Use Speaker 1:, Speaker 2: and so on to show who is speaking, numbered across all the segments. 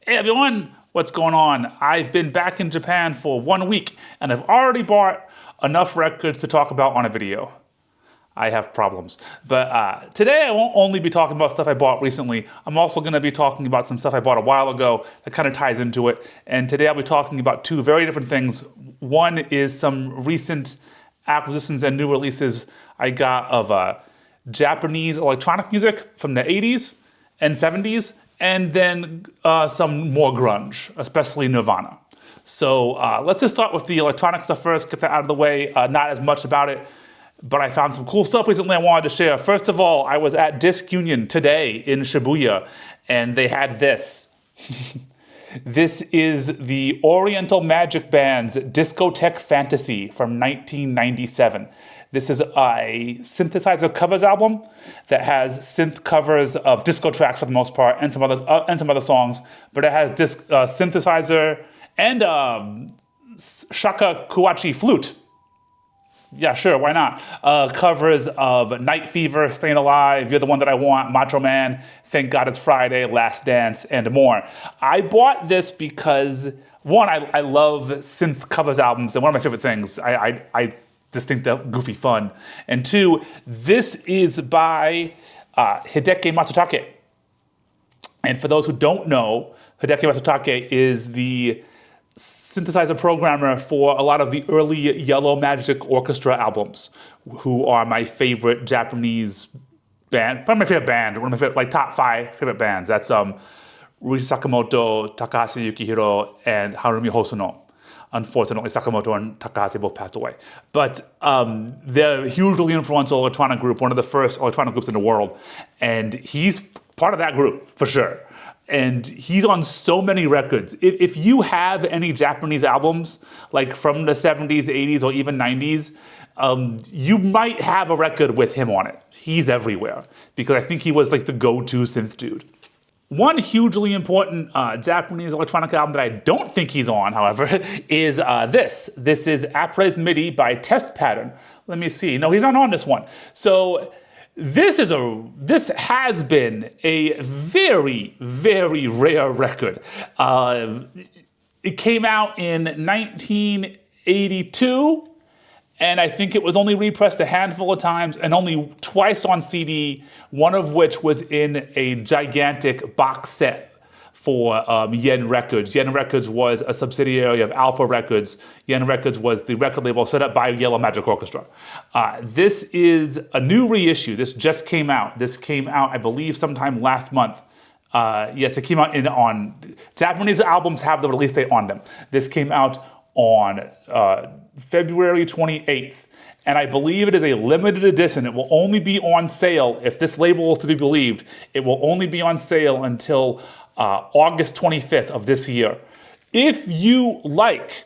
Speaker 1: Hey everyone, what's going on? I've been back in Japan for 1 week and I've already bought enough records to talk about on a video. I have problems. But today I won't only be talking about stuff I bought recently, I'm also going to be talking about some stuff I bought a while ago that kind of ties into it. And today I'll be talking about two very different things. One is some recent acquisitions and new releases I got of Japanese electronic music from the 80s and 70s, and then some more grunge, especially Nirvana. So let's just start with the electronic stuff first, get that out of the way. Not as much about it, but I found some cool stuff recently I wanted to share. First of all, I was at Disc Union today in Shibuya, and they had this. This is the Oriental Magic Band's Discotheque Fantasy from 1997. This is a synthesizer covers album that has synth covers of disco tracks for the most part, and some other songs. But it has synthesizer and shaka kuachi flute. Yeah, sure, why not? Covers of Night Fever, Staying Alive, You're the One That I Want, Macho Man, Thank God It's Friday, Last Dance, and more. I bought this because, one, I love synth covers albums, and one of my favorite things. I just think they're goofy fun. And two, this is by Hideki Matsutake. And for those who don't know, Hideki Matsutake is the synthesizer programmer for a lot of the early Yellow Magic Orchestra albums, who are my favorite Japanese band, probably my favorite band, one of my favorite, like top 5 favorite bands. That's Ruichi Sakamoto, Takahashi Yukihiro, and Harumi Hosono. Unfortunately, Sakamoto and Takahashi both passed away. But they're a hugely influential electronic group, one of the first electronic groups in the world. And he's part of that group, for sure. And he's on so many records. If you have any Japanese albums, like from the 70s, 80s, or even 90s, you might have a record with him on it. He's everywhere, because I think he was like the go-to synth dude. One hugely important Japanese electronic album that I don't think he's on, however, is this. This is Après Midi by Test Pattern. Let me see. No, he's not on this one. So this has been a very, very rare record. It came out in 1982. And I think it was only repressed a handful of times and only twice on CD, one of which was in a gigantic box set for Yen Records. Yen Records was a subsidiary of Alpha Records. Yen Records was the record label set up by Yellow Magic Orchestra. This is a new reissue. This just came out. This came out, I believe, sometime last month. Yes, it came out on Japanese albums have the release date on them. This came out on February 28th, and I believe it is a limited edition. It will only be on sale, if this label is to be believed, it will only be on sale until August 25th of this year. If you like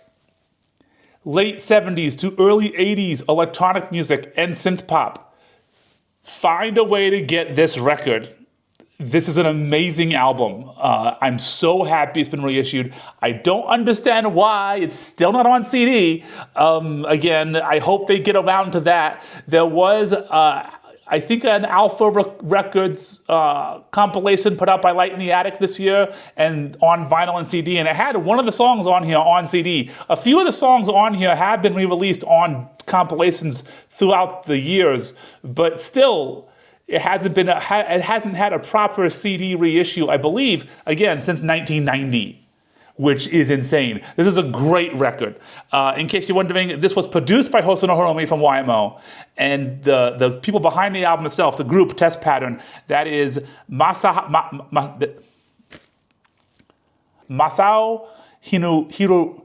Speaker 1: late 70s to early 80s electronic music and synth pop, find a way to get this record. This is an amazing album. I'm so happy it's been reissued. I don't understand why it's still not on CD. Again, I hope they get around to that. There was, I think, an Alpha Records compilation put out by Light in the Attic this year, and on vinyl and CD, and it had one of the songs on here on CD. A few of the songs on here have been re-released on compilations throughout the years, but still, it hasn't had a proper CD reissue, I believe, again, since 1990, which is insane. This is a great record. In case you're wondering, this was produced by Hosono Hiromi from YMO, and the people behind the album itself, the group Test Pattern, that is Masao Hiru.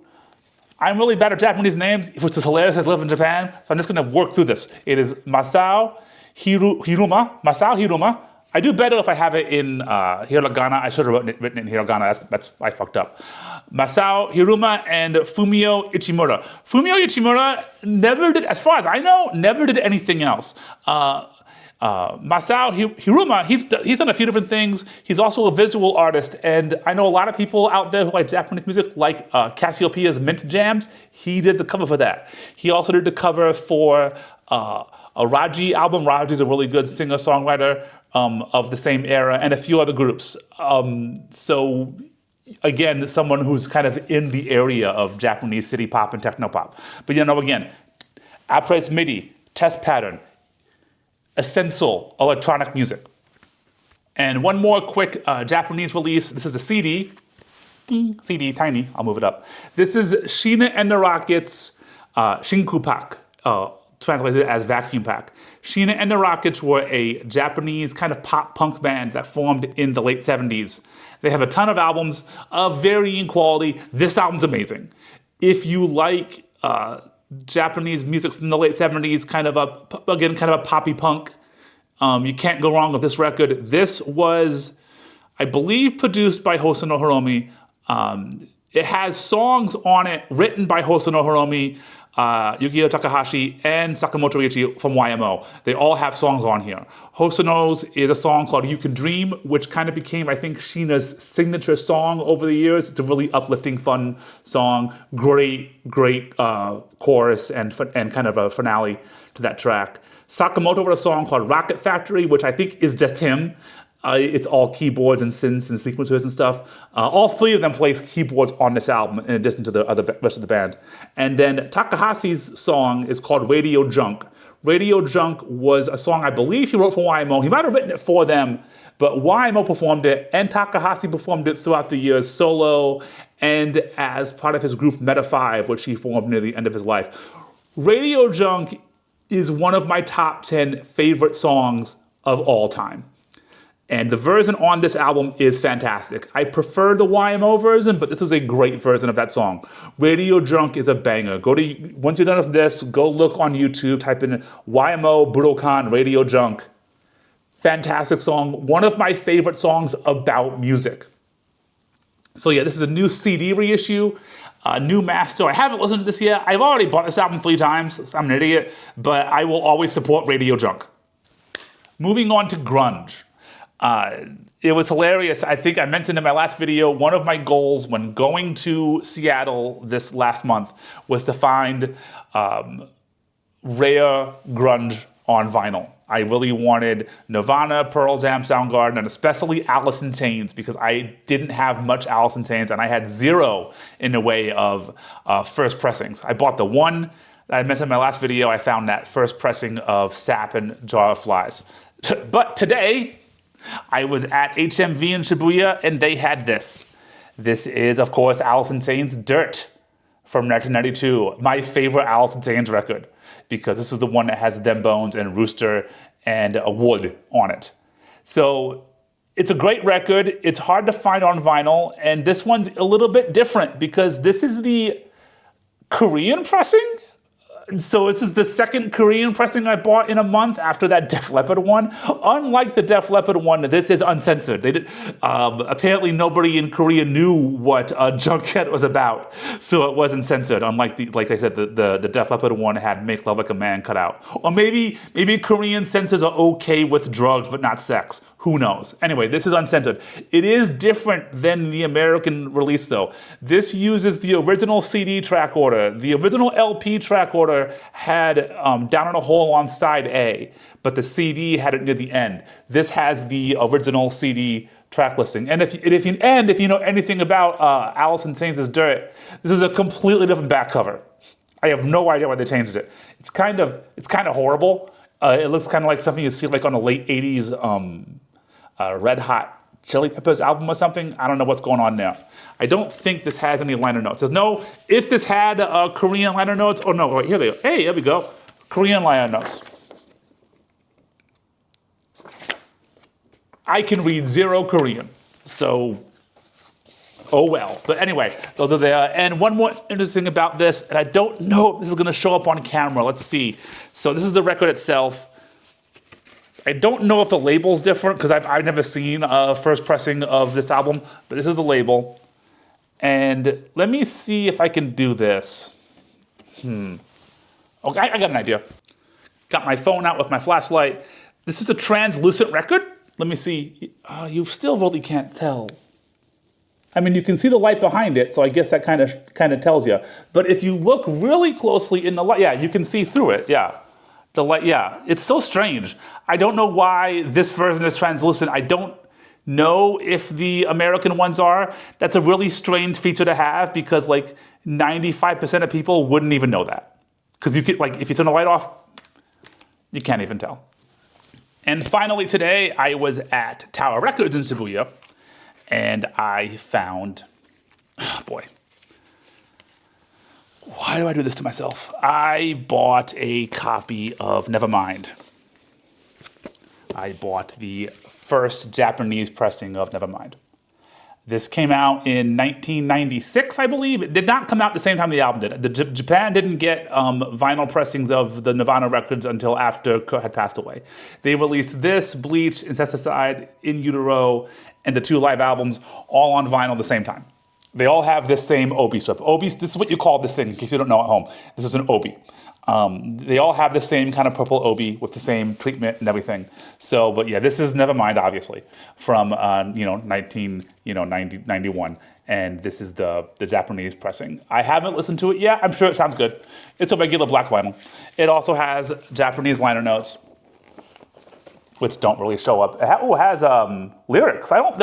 Speaker 1: I'm really bad at Japanese names, which is hilarious. I live in Japan, so I'm just going to work through this. It is Masao Hiruma. I do better if I have it in hiragana. I should have written it in hiragana. That's I fucked up. Masao Hiruma and Fumio Ichimura. Fumio Ichimura never did, as far as I know, never did anything else. Masao Hiruma, he's done a few different things. He's also a visual artist, and I know a lot of people out there who like Japanese music, like Cassiopeia's Mint Jams. He did the cover for that. He also did the cover for a Raji album. Raji's a really good singer-songwriter of the same era, and a few other groups. So again, someone who's kind of in the area of Japanese city pop and techno pop. But again, Apres MIDI, test pattern, essential electronic music. And one more quick Japanese release. This is a CD. CD, tiny, I'll move it up. This is Sheena and the Rockets' Shinku-pak, translated as vacuum pack. Sheena and the Rockets were a Japanese kind of pop punk band that formed in the late 70s. They have a ton of albums of varying quality. This album's amazing. If you like Japanese music from the late 70s, kind of a poppy punk, you can't go wrong with this record. This was, I believe, produced by Hosono Hiromi. It has songs on it written by Hosono Hiromi, Yukio Takahashi, and Sakamoto Riichi from YMO. They all have songs on here. Hosono's is a song called You Can Dream, which kind of became, I think, Sheena's signature song over the years. It's a really uplifting, fun song. Great chorus and kind of a finale to that track. Sakamoto wrote a song called Rocket Factory, which I think is just him. It's all keyboards and synths and sequencers and stuff. All three of them play keyboards on this album in addition to the rest of the band. And then Takahashi's song is called Radio Junk. Radio Junk was a song I believe he wrote for YMO. He might have written it for them, but YMO performed it and Takahashi performed it throughout the years solo and as part of his group Meta 5, which he formed near the end of his life. Radio Junk is one of my top 10 favorite songs of all time. And the version on this album is fantastic. I prefer the YMO version, but this is a great version of that song. Radio Junk is a banger. Once you're done with this, go look on YouTube, type in YMO Budokan Radio Junk. Fantastic song. One of my favorite songs about music. So yeah, this is a new CD reissue, a new master. I haven't listened to this yet. I've already bought this album 3 times. I'm an idiot, but I will always support Radio Junk. Moving on to grunge. It was hilarious. I think I mentioned in my last video, one of my goals when going to Seattle this last month was to find rare grunge on vinyl. I really wanted Nirvana, Pearl Jam, Soundgarden, and especially Alice in Chains because I didn't have much Alice in Chains and I had 0 in the way of first pressings. I bought the one that I mentioned in my last video. I found that first pressing of Sap and Jar of Flies. But today, I was at HMV in Shibuya, and they had this. This is, of course, Alice in Chains' Dirt from 1992. My favorite Alice in Chains record, because this is the one that has Them Bones and Rooster and a Wood on it. So it's a great record. It's hard to find on vinyl, and this one's a little bit different because this is the Korean pressing. So this is the second Korean pressing I bought in a month after that Def Leppard one. Unlike the Def Leppard one, this is uncensored. Apparently nobody in Korea knew what Junkhead was about, so it wasn't censored. Unlike like I said, the Def Leppard one had "Make Love Like a Man" cut out. Or maybe Korean censors are okay with drugs but not sex. Who knows? Anyway, this is uncensored. It is different than the American release, though. This uses the original CD track order. The original LP track order had Down in a Hole on side A, but the CD had it near the end. This has the original CD track listing. And if you know anything about Alice in Chains' Dirt, this is a completely different back cover. I have no idea why they changed it. It's kind of horrible. It looks kind of like something you see like on a late 80s Red Hot Chili Peppers album or something. I don't know what's going on there. I don't think this has any liner notes. There's no, if this had Korean liner notes, oh no, wait, here they go. Hey, there we go. Korean liner notes. I can read 0 Korean, so oh well. But anyway, those are there. And one more interesting about this, and I don't know if this is going to show up on camera. Let's see. So this is the record itself. I don't know if the label's different because I've never seen a first pressing of this album, but this is the label. And let me see if I can do this. Okay, I got an idea. Got my phone out with my flashlight. This is a translucent record. Let me see. You still really can't tell. I mean, you can see the light behind it, so I guess that kind of tells you. But if you look really closely in the light, yeah, you can see through it, yeah. The light, yeah, it's so strange. I don't know why this version is translucent. I don't know if the American ones are. That's a really strange feature to have because like 95% of people wouldn't even know that. Because you could, like, if you turn the light off, you can't even tell. And finally today, I was at Tower Records in Shibuya, and I found, oh boy, why do I do this to myself? I bought a copy of Nevermind. I bought the first Japanese pressing of Nevermind. This came out in 1996, I believe. It did not come out the same time the album did. Japan didn't get vinyl pressings of the Nirvana records until after Kurt had passed away. They released this, Bleach, Incesticide, In Utero, and the 2 live albums all on vinyl at the same time. They all have this same obi strip. This is what you call this thing, in case you don't know at home. This is an obi. They all have the same kind of purple obi with the same treatment and everything. So, but yeah, this is Nevermind, obviously, from 1991, and this is the Japanese pressing. I haven't listened to it yet. I'm sure it sounds good. It's a regular black vinyl. It also has Japanese liner notes, which don't really show up. It has lyrics. I don't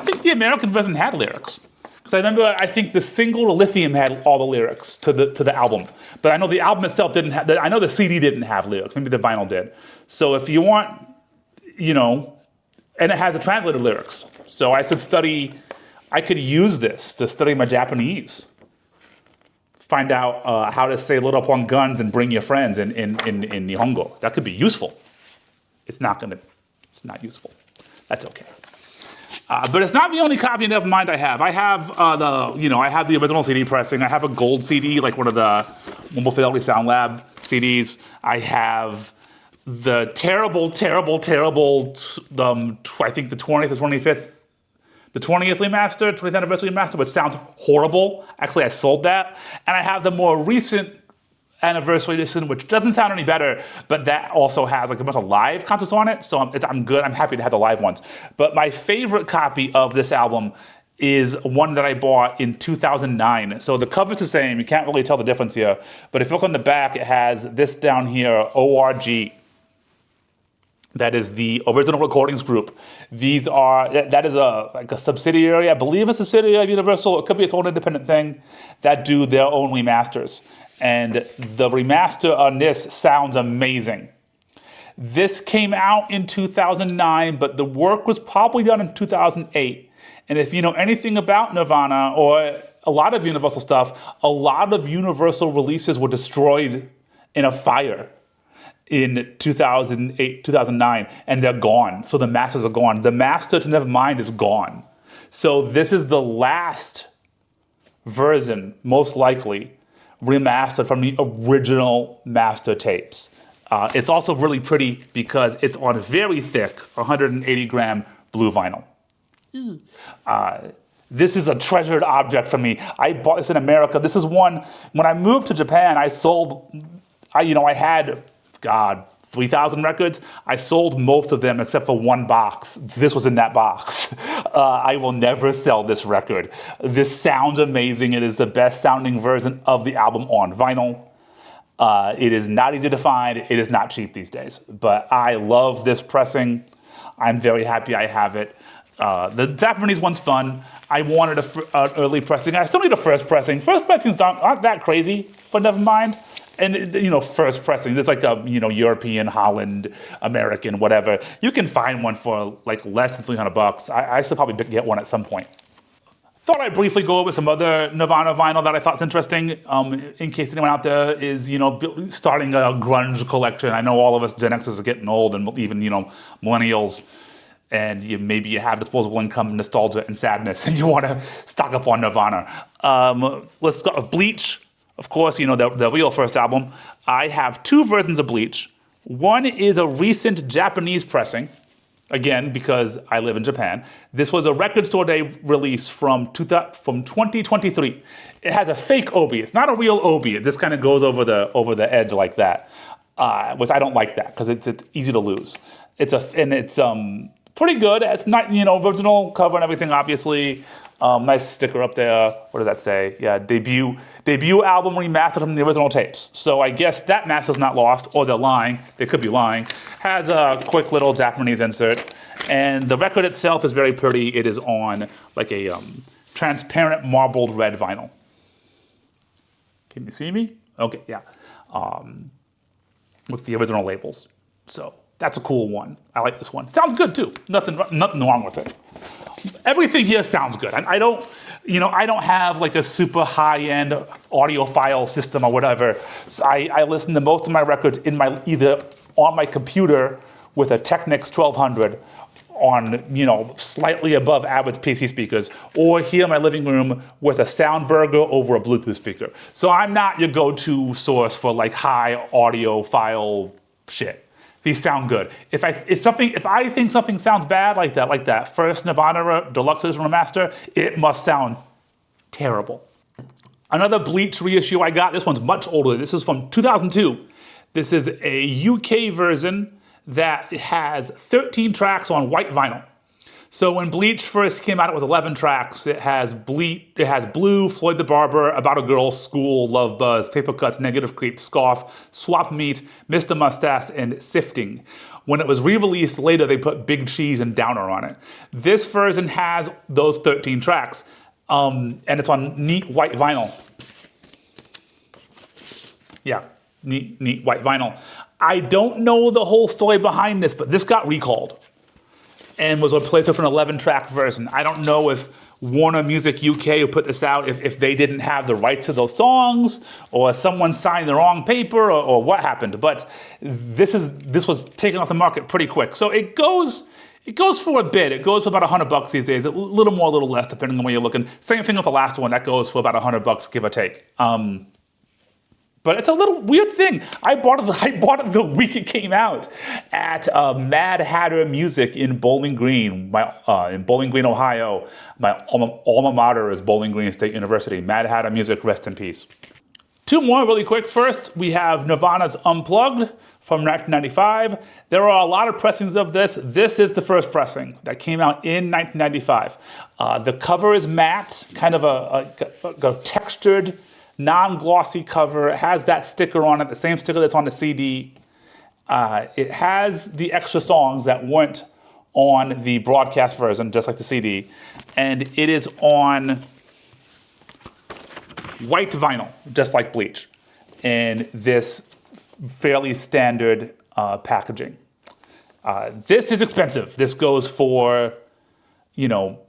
Speaker 1: think the American version had lyrics. Because I remember, I think the single Lithium had all the lyrics to the album. But I know the album itself didn't have, I know the CD didn't have lyrics. Maybe the vinyl did. So if you want, and it has the translated lyrics. So I could use this to study my Japanese. Find out how to say load up on guns and bring your friends in Nihongo. That could be useful. It's not useful. That's okay. But it's not the only copy of Nevermind I have. I have I have the original CD pressing. I have a gold CD, like one of the Mobile Fidelity Sound Lab CDs. I have the terrible, I think the 20th or 25th, the 20th remaster, 20th anniversary remaster, which sounds horrible. Actually, I sold that. And I have the more recent anniversary edition, which doesn't sound any better, but that also has like a bunch of live concerts on it, so I'm good. I'm happy to have the live ones. But my favorite copy of this album is one that I bought in 2009. So the cover's the same. You can't really tell the difference here. But if you look on the back, it has this down here, ORG. That is the original recordings group. That is a subsidiary, I believe a subsidiary of Universal. It could be its own independent thing that do their own remasters. And the remaster on this sounds amazing. This came out in 2009, but the work was probably done in 2008. And if you know anything about Nirvana or a lot of Universal stuff, a lot of Universal releases were destroyed in a fire in 2008, 2009, and they're gone. So the masters are gone. The master to Nevermind is gone. So this is the last version, most likely, remastered from the original master tapes. It's also really pretty because it's on very thick 180 gram blue vinyl. This is a treasured object for me. I bought this in America. This is one, when I moved to Japan, I had, 3,000 records. I sold most of them except for one box. This was in that box. I will never sell this record. This sounds amazing. It is the best sounding version of the album on vinyl. It is not easy to find. It is not cheap these days. But I love this pressing. I'm very happy I have it. The Japanese one's fun. I wanted an early pressing. I still need a first pressing. First pressings aren't that crazy for Nevermind. And, first pressing, there's like a, European, Holland, American, whatever. You can find one for like less than $300. I still probably get one at some point. Thought I'd briefly go over some other Nirvana vinyl that I thought's interesting, in case anyone out there is, starting a grunge collection. I know all of us Gen Xers are getting old, and even, millennials, and maybe you have disposable income, nostalgia, and sadness, and you want to stock up on Nirvana. Let's start with Bleach. Of course, the real first album. I have 2 versions of Bleach. One is a recent Japanese pressing, again, because I live in Japan. This was a Record Store Day release from 2023. It has a fake obi. It's not a real obi. It just kind of goes over the edge like that, which I don't like that because it's easy to lose. It's pretty good. It's not original cover and everything, obviously. Nice sticker up there. What does that say? Yeah, debut album remastered from the original tapes. So I guess that master's not lost, or they're lying. They could be lying. Has a quick little Japanese insert. And the record itself is very pretty. It is on like a transparent marbled red vinyl. Can you see me? Okay, yeah. With the original labels. So that's a cool one. I like this one. Sounds good too. Nothing wrong with it. Everything here sounds good. I don't have like a super high-end audiophile system or whatever. So I listen to most of my records either on my computer with a Technics 1200 on, slightly above average PC speakers, or here in my living room with a Soundburger over a Bluetooth speaker. So I'm not your go-to source for like high audiophile shit. These sound good. If I think something sounds bad like that first Nirvana Deluxe Edition Remaster, it must sound terrible. Another Bleach reissue I got, this one's much older. This is from 2002. This is a UK version that has 13 tracks on white vinyl. So when Bleach first came out, it was 11 tracks. It has Blue, Floyd the Barber, About a Girl, School, Love Buzz, Paper Cuts, Negative Creep, Scoff, Swap Meat, Mr. Mustache, and Sifting. When it was re-released later, they put Big Cheese and Downer on it. This version has those 13 tracks, and it's on neat white vinyl. Yeah, neat white vinyl. I don't know the whole story behind this, but this got recalled and was replaced with an 11-track version. I don't know if Warner Music UK who put this out, if they didn't have the rights to those songs, or someone signed the wrong paper, or what happened. But this was taken off the market pretty quick. So it goes for a bit. It goes for about $100 these days. A little more, a little less, depending on where you're looking. Same thing with the last one. That goes for about $100, give or take. But it's a little weird thing. I bought it the week it came out at Mad Hatter Music in Bowling Green, in Bowling Green, Ohio. My alma mater is Bowling Green State University. Mad Hatter Music, rest in peace. Two more really quick. First, we have Nirvana's Unplugged from 1995. There are a lot of pressings of this. This is the first pressing that came out in 1995. The cover is matte, kind of a textured, non-glossy cover. It has that sticker on it, the same sticker that's on the CD. It has the extra songs that weren't on the broadcast version, just like the CD. And it is on white vinyl, just like Bleach, in this fairly standard packaging. This is expensive. This goes for,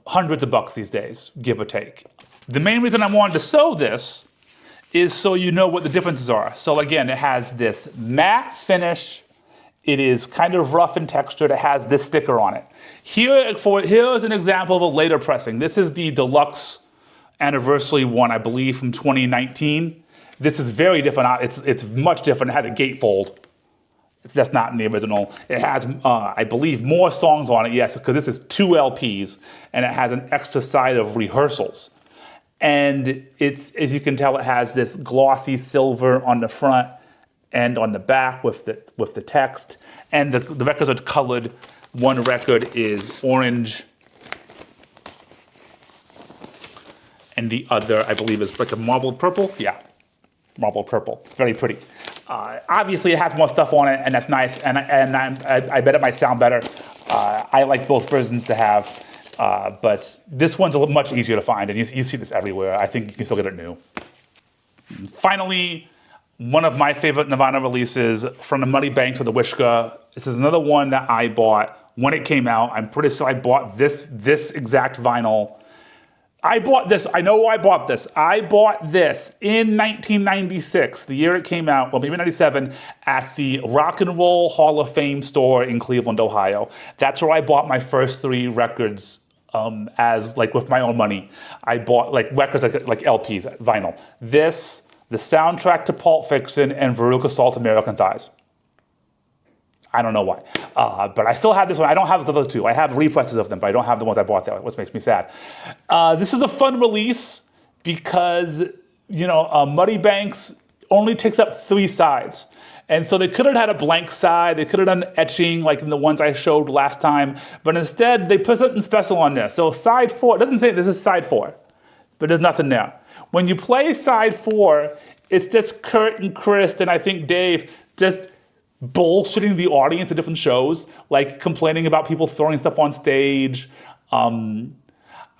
Speaker 1: hundreds of bucks these days, give or take. The main reason I wanted to sew this is so you know what the differences are. So again, it has this matte finish. It is kind of rough in texture. It has this sticker on it. Here's an example of a later pressing. This is the deluxe anniversary one, I believe, from 2019. This is very different. It's much different. It has a gatefold. That's not in the original. It has, I believe, more songs on it, yes, because this is 2 LPs, and it has an extra side of rehearsals. And it's, as you can tell, it has this glossy silver on the front and on the back with the text. And the records are colored. One record is orange, and the other, I believe, is like a marbled purple. Yeah, marbled purple. Very pretty. Obviously, it has more stuff on it, and that's nice. And I bet it might sound better. I like both versions to have. But this one's much easier to find, and you see this everywhere. I think you can still get it new. And finally, one of my favorite Nirvana releases from the Muddy Banks of the Wishka. This is another one that I bought when it came out. I'm pretty sure I bought this exact vinyl. I bought this. I know why I bought this. I bought this in 1996, the year it came out, well, maybe 97, at the Rock and Roll Hall of Fame store in Cleveland, Ohio. That's where I bought my first 3 records. With my own money. I bought records like LPs, vinyl. This, the soundtrack to Pulp Fiction, and Veruca Salt American Thighs. I don't know why. But I still have this one. I don't have the other 2. I have represses of them, but I don't have the ones I bought there, which makes me sad. This is a fun release because, Muddy Banks only takes up 3 sides. And so they could have had a blank side, they could have done etching like in the ones I showed last time, but instead they put something special on this. So side 4, it doesn't say this is side 4, but there's nothing there. When you play side 4, it's just Kurt and Chris and I think Dave just bullshitting the audience at different shows, like complaining about people throwing stuff on stage.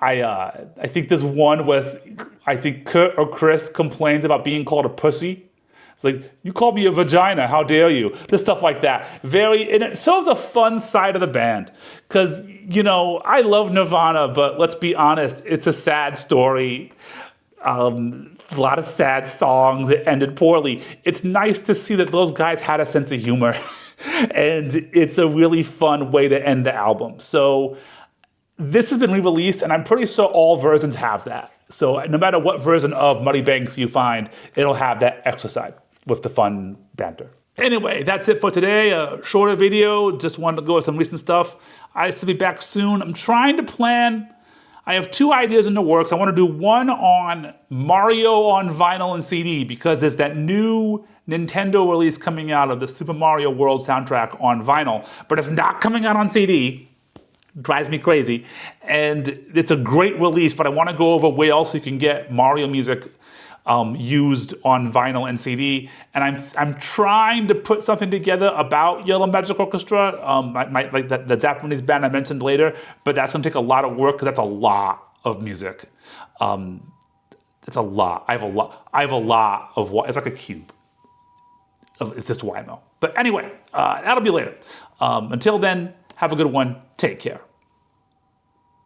Speaker 1: I think this one was, I think Kurt or Chris complains about being called a pussy. It's like, you called me a vagina, how dare you? This stuff like that. And it shows a fun side of the band. Because, you know, I love Nirvana, but let's be honest, it's a sad story. A lot of sad songs, it ended poorly. It's nice to see that those guys had a sense of humor. And it's a really fun way to end the album. So this has been re-released, and I'm pretty sure all versions have that. So no matter what version of Muddy Banks you find, it'll have that extra side with the fun banter. Anyway, that's it for today. A shorter video, just wanted to go with some recent stuff. I should be back soon. I'm trying to plan, I have 2 ideas in the works. I want to do one on Mario on vinyl and CD because there's that new Nintendo release coming out of the Super Mario World soundtrack on vinyl, but it's not coming out on CD. Drives me crazy. And it's a great release, but I want to go over where else you can get Mario music used on vinyl and CD. And I'm trying to put something together about Yellow Magic Orchestra, like the Japanese band I mentioned later, but that's going to take a lot of work because that's a lot of music. It's a lot. I have a lot of, it's like a cube. It's just Waymo. But anyway, that'll be later. Until then, have a good one. Take care.